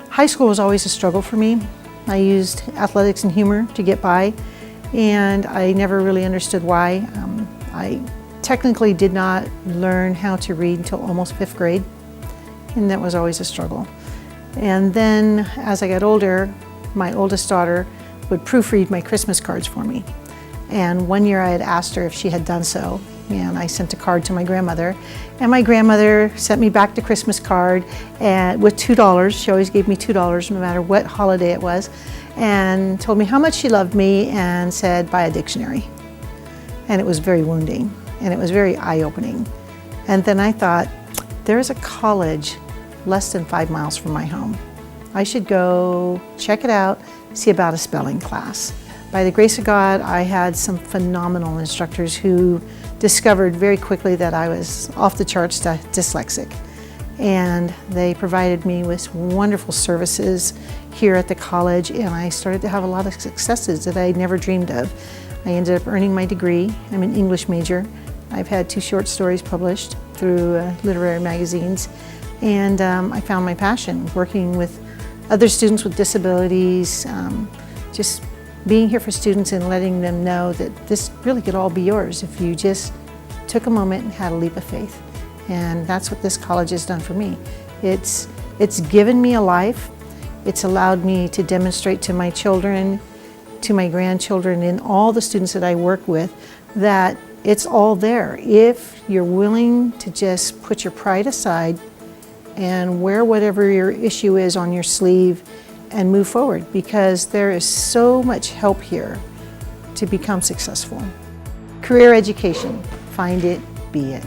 High school was always a struggle for me. I used athletics and humor to get by, and I never really understood why. I technically did not learn how to read until almost 5th grade, and that was always a struggle. And then as I got older, my oldest daughter would proofread my Christmas cards for me. And one year I had asked her if she had done so, and I sent a card to my grandmother, and my grandmother sent me back the Christmas card with $2. She always gave me $2 no matter what holiday it was, and told me how much she loved me and said, buy a dictionary. And it was very wounding, and it was very eye-opening. And then I thought, there is a college less than 5 miles from my home. I should go check it out, see about a spelling class. By the grace of God, I had some phenomenal instructors who discovered very quickly that I was off the charts dyslexic. And they provided me with wonderful services here at the college, and I started to have a lot of successes that I never dreamed of. I ended up earning my degree. I'm an English major. I've had 2 short stories published through literary magazines, and I found my passion working with other students with disabilities, just being here for students and letting them know that this really could all be yours if you just took a moment and had a leap of faith. And that's what this college has done for me. It's given me a life. It's allowed me to demonstrate to my children, to my grandchildren, and all the students that I work with that it's all there if you're willing to just put your pride aside and wear whatever your issue is on your sleeve and move forward, because there is so much help here to become successful. Career education, find it, be it.